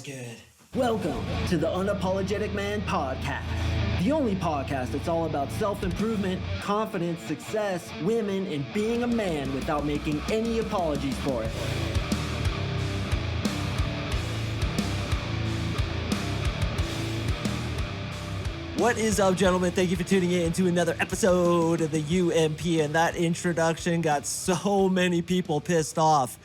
was good. Welcome to the Unapologetic Man Podcast, the only podcast that's all about self-improvement, confidence, success, women, and being a man without making any apologies for it. What is up, gentlemen? Thank you for tuning in to another episode of the UMP, and that introduction got so many people pissed off.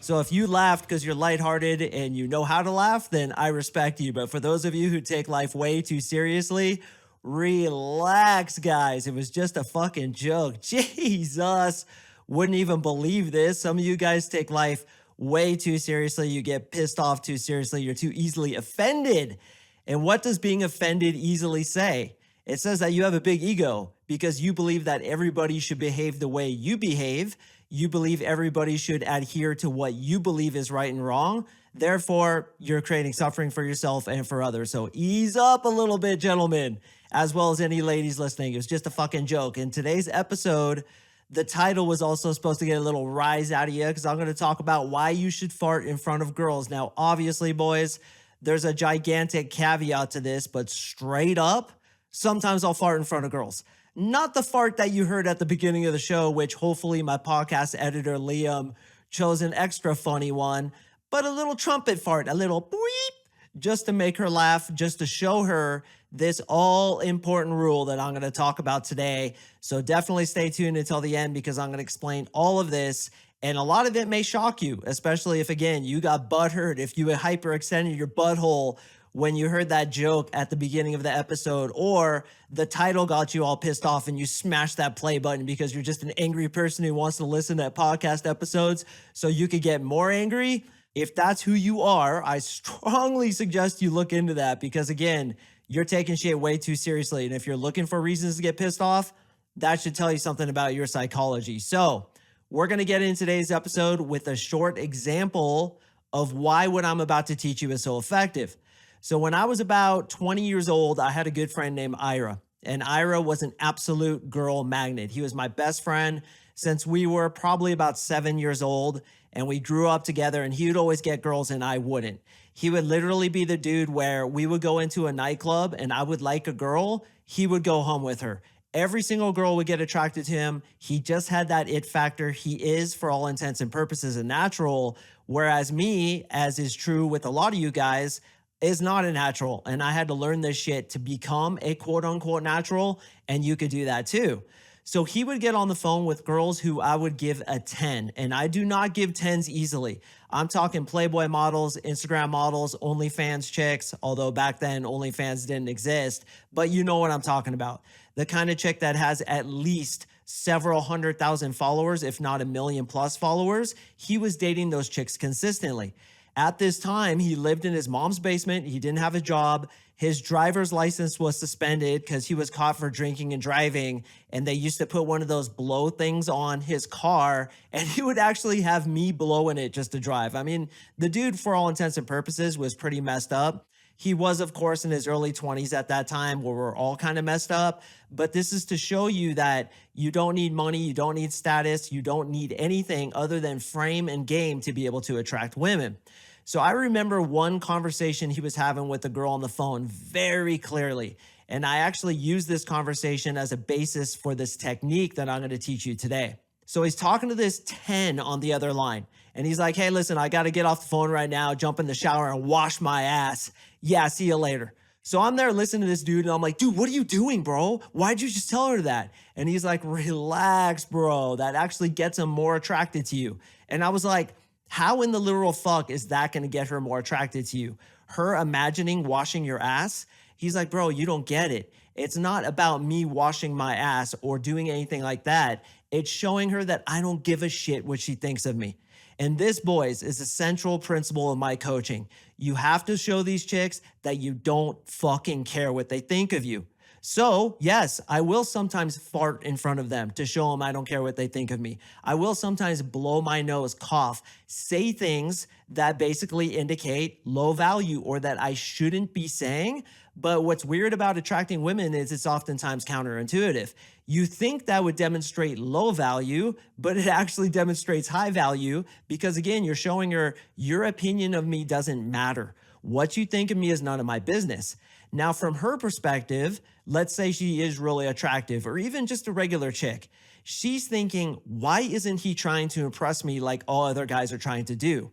So if you laughed because you're lighthearted and you know how to laugh, then I respect you. But for those of you who take life way too seriously, relax, guys. It was just a fucking joke. Jesus, wouldn't even believe this. Some of you guys take life way too seriously. You get pissed off too seriously. You're too easily offended. And what does being offended easily say? It says that you have a big ego because you believe that everybody should behave the way you behave. You believe everybody should adhere to what you believe is right and wrong. Therefore, you're creating suffering for yourself and for others. So ease up a little bit, gentlemen, as well as any ladies listening. It was just a fucking joke. In today's episode, the title was also supposed to get a little rise out of you because I'm going to talk about why you should fart in front of girls. Now, obviously, boys, there's a gigantic caveat to this, but straight up, sometimes I'll fart in front of girls. Not the fart that you heard at the beginning of the show, which hopefully my podcast editor, Liam, chose an extra funny one, but a little trumpet fart, a little beep, just to make her laugh, just to show her this all-important rule that I'm going to talk about today. So definitely stay tuned until the end because I'm going to explain all of this. And a lot of it may shock you, especially if, again, you got butthurt, if you hyperextended your butthole when you heard that joke at the beginning of the episode, or the title got you all pissed off and you smashed that play button because you're just an angry person who wants to listen to podcast episodes so you could get more angry. If that's who you are, I strongly suggest you look into that because, again, you're taking shit way too seriously. And if you're looking for reasons to get pissed off, that should tell you something about your psychology. So we're going to get in today's episode with a short example of why what I'm about to teach you is so effective. So when I was about 20 years old, I had a good friend named Ira, and Ira was an absolute girl magnet. He was my best friend since we were probably about 7 years old, and we grew up together, and he would always get girls and I wouldn't. He would literally be the dude where we would go into a nightclub and I would like a girl, he would go home with her. Every single girl would get attracted to him. He just had that it factor. He is, for all intents and purposes, a natural, whereas me, as is true with a lot of you guys, is not a natural. And I had to learn this shit to become a quote unquote natural, and you could do that too. So he would get on the phone with girls who I would give a 10, and I do not give 10s easily. I'm talking Playboy models, Instagram models, OnlyFans chicks, although back then OnlyFans didn't exist, but you know what I'm talking about. The kind of chick that has at least several 100,000 followers, if not 1 million plus followers. He was dating those chicks consistently. At this time, he lived in his mom's basement. He didn't have a job. His driver's license was suspended because he was caught for drinking and driving. And they used to put one of those blow things on his car, and he would actually have me blow in it just to drive. I mean, the dude, for all intents and purposes, was pretty messed up. He was, of course, in his early 20s at that time where we're all kind of messed up. But this is to show you that you don't need money, you don't need status, you don't need anything other than frame and game to be able to attract women. So I remember one conversation he was having with a girl on the phone very clearly. And I actually used this conversation as a basis for this technique that I'm going to teach you today. So he's talking to this 10 on the other line. And he's like, hey, listen, I got to get off the phone right now, jump in the shower and wash my ass. Yeah, see you later. So I'm there listening to this dude and I'm like, dude, what are you doing, bro? Why'd you just tell her that? And he's like, relax, bro. That actually gets him more attracted to you. And I was like, how in the literal fuck is that going to get her more attracted to you? Her imagining washing your ass? He's like, bro, you don't get it. It's not about me washing my ass or doing anything like that. It's showing her that I don't give a shit what she thinks of me. And this, boys, is a central principle of my coaching. You have to show these chicks that you don't fucking care what they think of you. So, yes, I will sometimes fart in front of them to show them I don't care what they think of me. I will sometimes blow my nose, cough, say things that basically indicate low value or that I shouldn't be saying. But what's weird about attracting women is it's oftentimes counterintuitive. You think that would demonstrate low value, but it actually demonstrates high value because, again, you're showing her your opinion of me doesn't matter. What you think of me is none of my business. Now, from her perspective, let's say she is really attractive or even just a regular chick. She's thinking, why isn't he trying to impress me like all other guys are trying to do?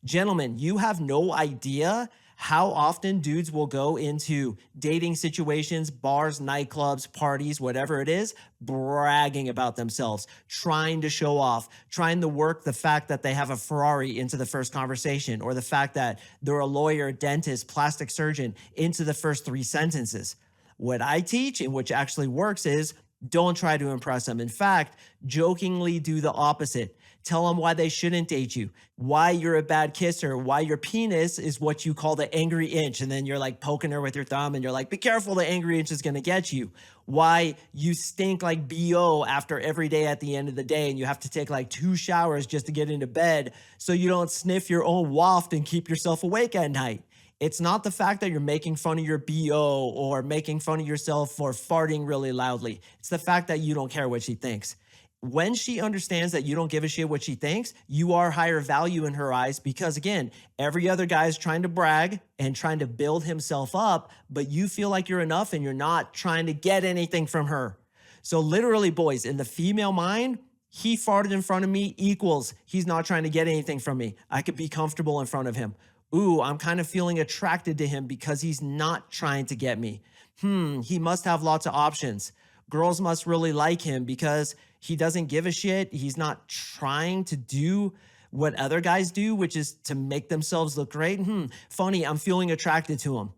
Gentlemen, you have no idea how often dudes will go into dating situations, bars, nightclubs, parties, whatever it is, bragging about themselves, trying to show off, trying to work the fact that they have a Ferrari into the first conversation, or the fact that they're a lawyer, dentist, plastic surgeon into the first 3 sentences. What I teach, and which actually works, is don't try to impress them. In fact, jokingly do the opposite. Tell them why they shouldn't date you, why you're a bad kisser, why your penis is what you call the angry inch. And then you're like poking her with your thumb and you're like, be careful, the angry inch is going to get you. Why you stink like BO after every day at the end of the day and you have to take like 2 showers just to get into bed so you don't sniff your own waft and keep yourself awake at night. It's not the fact that you're making fun of your BO or making fun of yourself for farting really loudly. It's the fact that you don't care what she thinks. When she understands that you don't give a shit what she thinks, you are higher value in her eyes because, again, every other guy is trying to brag and trying to build himself up, but you feel like you're enough and you're not trying to get anything from her. So literally, boys, in the female mind, he farted in front of me equals he's not trying to get anything from me. I could be comfortable in front of him. Ooh, I'm kind of feeling attracted to him because he's not trying to get me. He must have lots of options. Girls must really like him because he doesn't give a shit. He's not trying to do what other guys do, which is to make themselves look great. Funny, I'm feeling attracted to him.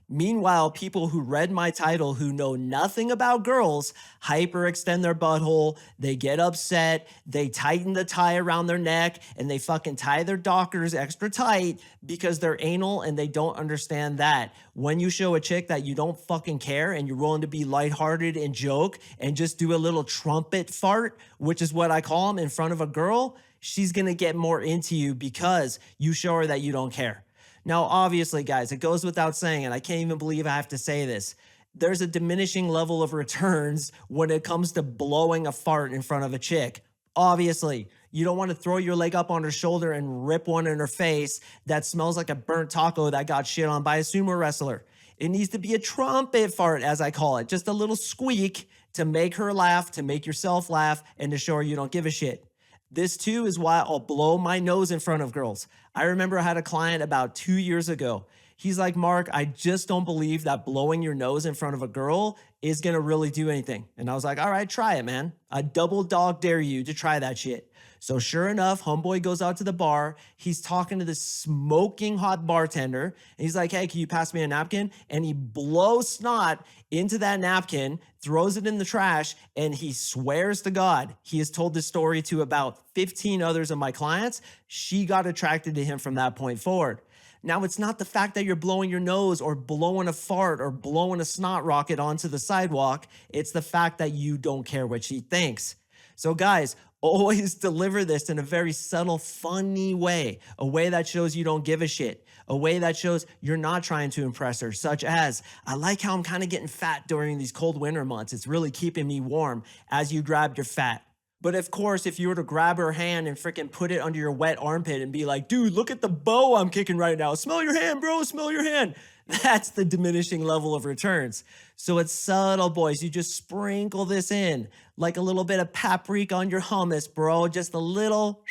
Meanwhile, people who read my title who know nothing about girls hyperextend their butthole, they get upset, they tighten the tie around their neck, and they fucking tie their dockers extra tight because they're anal and they don't understand that. When you show a chick that you don't fucking care and you're willing to be lighthearted and joke and just do a little trumpet fart, which is what I call them, in front of a girl, she's gonna get more into you because you show her that you don't care. Now, obviously, guys, it goes without saying, and I can't even believe I have to say this, there's a diminishing level of returns when it comes to blowing a fart in front of a chick. Obviously, you don't want to throw your leg up on her shoulder and rip one in her face that smells like a burnt taco that got shit on by a sumo wrestler. It needs to be a trumpet fart, as I call it, just a little squeak to make her laugh, to make yourself laugh, and to show her you don't give a shit. This too is why I'll blow my nose in front of girls. I remember I had a client about 2 years ago. He's like, Mark, I just don't believe that blowing your nose in front of a girl is gonna really do anything. And I was like, all right, try it, man. I double dog dare you to try that shit. So sure enough, homeboy goes out to the bar. He's talking to this smoking hot bartender. And he's like, hey, can you pass me a napkin? And he blows snot into that napkin, throws it in the trash, and he swears to God, he has told this story to about 15 others of my clients. She got attracted to him from that point forward. Now, it's not the fact that you're blowing your nose or blowing a fart or blowing a snot rocket onto the sidewalk. It's the fact that you don't care what she thinks. So guys, always deliver this in a very subtle, funny way, a way that shows you don't give a shit, a way that shows you're not trying to impress her, such as, I like how I'm kind of getting fat during these cold winter months. It's really keeping me warm as you grab your fat. But of course, if you were to grab her hand and freaking put it under your wet armpit and be like, dude, look at the bow I'm kicking right now. Smell your hand, bro, smell your hand. That's the diminishing level of returns. So it's subtle, boys. You just sprinkle this in like a little bit of paprika on your hummus, bro. Just a little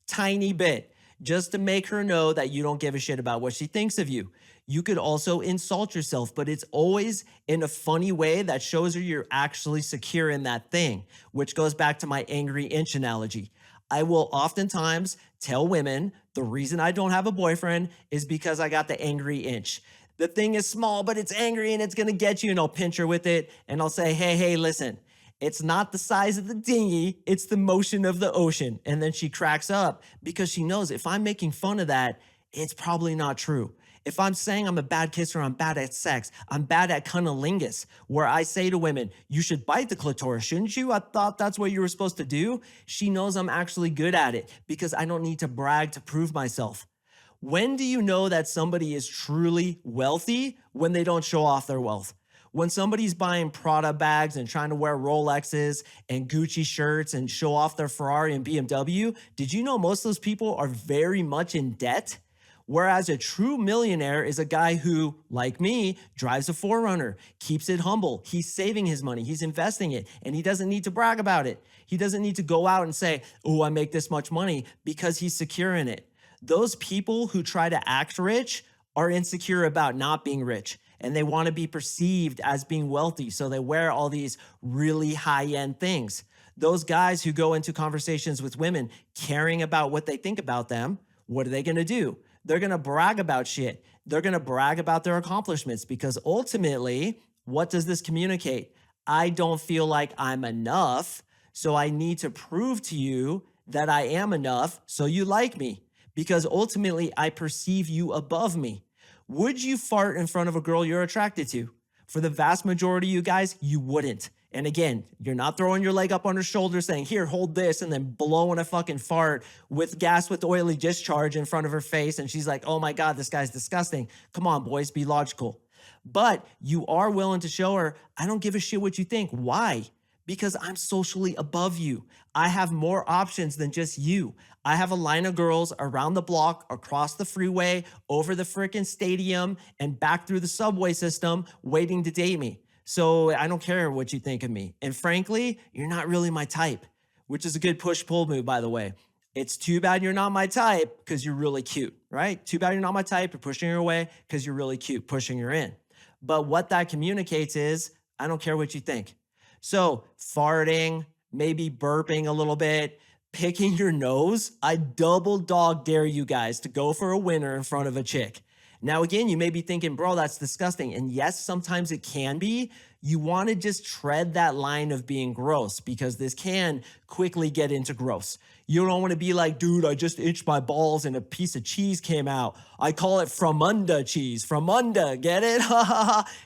tiny bit, just to make her know that you don't give a shit about what she thinks of you. You could also insult yourself, but it's always in a funny way that shows her you're actually secure in that thing, which goes back to my angry inch analogy. I will oftentimes tell women the reason I don't have a boyfriend is because I got the angry inch. The thing is small, but it's angry and it's gonna get you, and I'll pinch her with it and I'll say, hey, listen, it's not the size of the dinghy, it's the motion of the ocean. And then she cracks up because she knows if I'm making fun of that, it's probably not true. If I'm saying I'm a bad kisser, I'm bad at sex, I'm bad at cunnilingus, where I say to women, you should bite the clitoris, shouldn't you? I thought that's what you were supposed to do. She knows I'm actually good at it because I don't need to brag to prove myself. When do you know that somebody is truly wealthy? When they don't show off their wealth. When somebody's buying Prada bags and trying to wear Rolexes and Gucci shirts and show off their Ferrari and BMW, did you know most of those people are very much in debt? Whereas a true millionaire is a guy who, like me, drives a 4Runner, keeps it humble. He's saving his money, he's investing it, and he doesn't need to brag about it. He doesn't need to go out and say, oh, I make this much money, because he's secure in it. Those people who try to act rich are insecure about not being rich, and they want to be perceived as being wealthy. So they wear all these really high-end things. Those guys who go into conversations with women caring about what they think about them, what are they going to do? They're going to brag about shit. They're going to brag about their accomplishments, because ultimately, what does this communicate? I don't feel like I'm enough, so I need to prove to you that I am enough so you like me, because ultimately I perceive you above me. Would you fart in front of a girl you're attracted to? For the vast majority of you guys, you wouldn't. And again, you're not throwing your leg up on her shoulder saying, here, hold this, and then blowing a fucking fart with gas with oily discharge in front of her face. And she's like, oh my God, this guy's disgusting. Come on, boys, be logical. But you are willing to show her, I don't give a shit what you think. Why? Because I'm socially above you. I have more options than just you. I have a line of girls around the block, across the freeway, over the freaking stadium, and back through the subway system waiting to date me. So I don't care what you think of me. And frankly, you're not really my type, which is a good push-pull move, by the way. It's too bad you're not my type because you're really cute, right? Too bad you're not my type. You're pushing her away because you're really cute, pushing her in. But what that communicates is, I don't care what you think. So farting, maybe burping a little bit, picking your nose, I double dog dare you guys to go for a winner in front of a chick. Now, again, you may be thinking, bro, that's disgusting. And yes, sometimes it can be. You want to just tread that line of being gross, because this can quickly get into gross. You don't want to be like, dude, I just itched my balls and a piece of cheese came out. I call it from under cheese, from under, get it?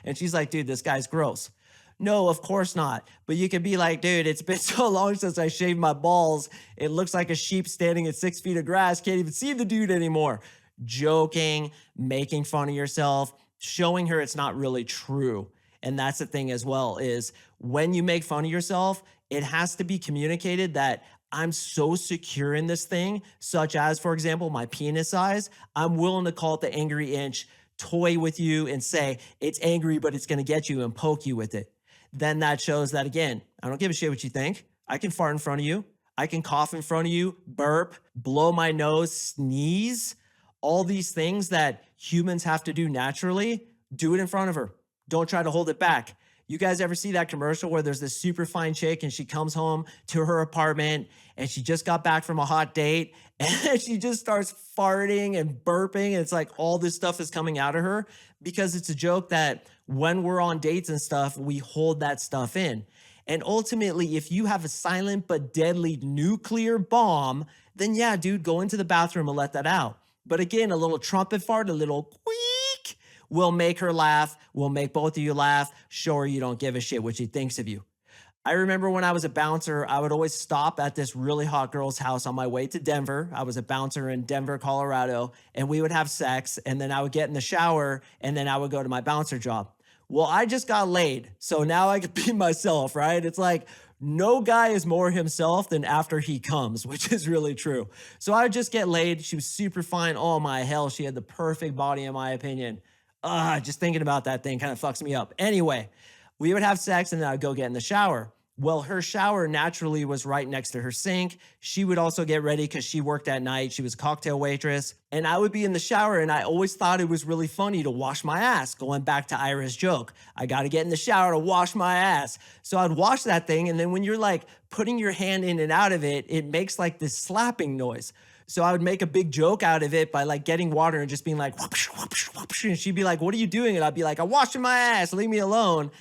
And she's like, dude, this guy's gross. No, of course not. But you can be like, dude, it's been so long since I shaved my balls. It looks like a sheep standing in 6 feet of grass. Can't even see the dude anymore. Joking, making fun of yourself, showing her it's not really true. And that's the thing as well, is when you make fun of yourself, it has to be communicated that I'm so secure in this thing, such as, for example, my penis size, I'm willing to call it the angry inch, toy with you and say, it's angry, but it's going to get you, and poke you with it. Then that shows that, again, I don't give a shit what you think. I can fart in front of you. I can cough in front of you, burp, blow my nose, sneeze. All these things that humans have to do naturally, do it in front of her. Don't try to hold it back. You guys ever see that commercial where there's this super fine chick and she comes home to her apartment and she just got back from a hot date and she just starts farting and burping, and it's like all this stuff is coming out of her, because it's a joke that when we're on dates and stuff, we hold that stuff in. And ultimately, if you have a silent but deadly nuclear bomb, then yeah, dude, go into the bathroom and let that out. But again, a little trumpet fart, a little squeak will make her laugh, will make both of you laugh, show her you don't give a shit what she thinks of you. I remember when I was a bouncer, I would always stop at this really hot girl's house on my way to Denver. I was a bouncer in Denver, Colorado, and we would have sex, and then I would get in the shower, and then I would go to my bouncer job. Well, I just got laid, so now I can be myself, right? It's like, no guy is more himself than after he comes, which is really true. So I would just get laid. She was super fine. Oh my hell, she had the perfect body in my opinion. Just thinking about that thing kind of fucks me up. Anyway, we would have sex and then I'd go get in the shower. Well, her shower naturally was right next to her sink. She would also get ready because she worked at night. She was a cocktail waitress. And I would be in the shower, and I always thought it was really funny to wash my ass, going back to Ira's joke. I got to get in the shower to wash my ass. So I'd wash that thing, and then when you're like putting your hand in and out of it, it makes like this slapping noise. So I would make a big joke out of it by like getting water and just being like, whoopsh, whoopsh, whoopsh. And she'd be like, what are you doing? And I'd be like, I'm washing my ass, leave me alone.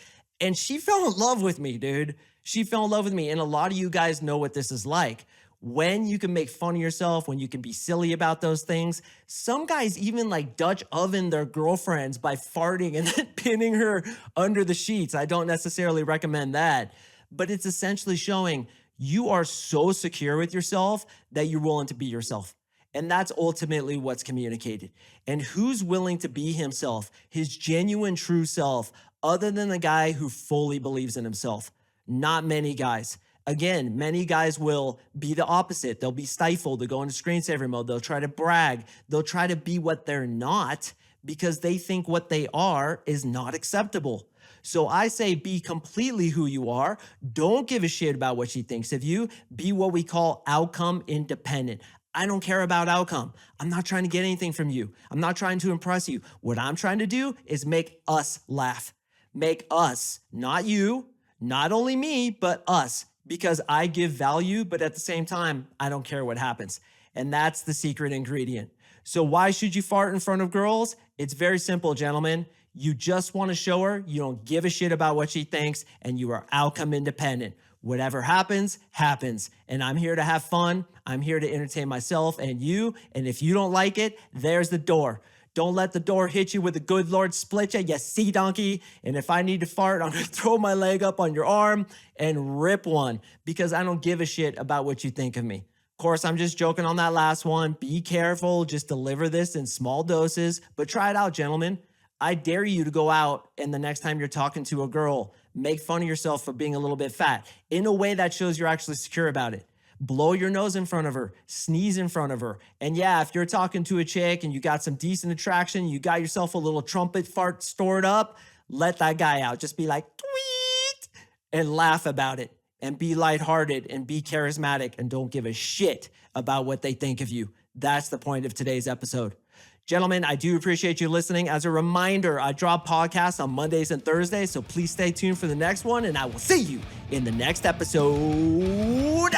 And she fell in love with me, dude. She fell in love with me. And a lot of you guys know what this is like. When you can make fun of yourself, when you can be silly about those things. Some guys even like Dutch oven their girlfriends by farting and then pinning her under the sheets. I don't necessarily recommend that, but it's essentially showing you are so secure with yourself that you're willing to be yourself. And that's ultimately what's communicated. And who's willing to be himself, his genuine true self, other than the guy who fully believes in himself? Not many guys. Again, many guys will be the opposite. They'll be stifled. They'll go into screensaver mode. They'll try to brag. They'll try to be what they're not because they think what they are is not acceptable. So I say be completely who you are. Don't give a shit about what she thinks of you. Be what we call outcome independent. I don't care about outcome. I'm not trying to get anything from you. I'm not trying to impress you. What I'm trying to do is make us laugh. Make us, not you, not only me, but us. Because I give value, but at the same time, I don't care what happens. And that's the secret ingredient. So why should you fart in front of girls? It's very simple, gentlemen. You just want to show her you don't give a shit about what she thinks and you are outcome independent. Whatever happens, happens. And I'm here to have fun. I'm here to entertain myself and you. And if you don't like it, there's the door. Don't let the door hit you with a good Lord split you sea donkey. And if I need to fart, I'm gonna throw my leg up on your arm and rip one because I don't give a shit about what you think of me. Of course, I'm just joking on that last one. Be careful, just deliver this in small doses, but try it out, gentlemen. I dare you to go out and the next time you're talking to a girl, make fun of yourself for being a little bit fat in a way that shows you're actually secure about it. Blow your nose in front of her, sneeze in front of her. And yeah, if you're talking to a chick and you got some decent attraction, you got yourself a little trumpet fart stored up, let that guy out. Just be like, tweet, and laugh about it and be lighthearted and be charismatic and don't give a shit about what they think of you. That's the point of today's episode. Gentlemen, I do appreciate you listening. As a reminder, I drop podcasts on Mondays and Thursdays, so please stay tuned for the next one, and I will see you in the next episode.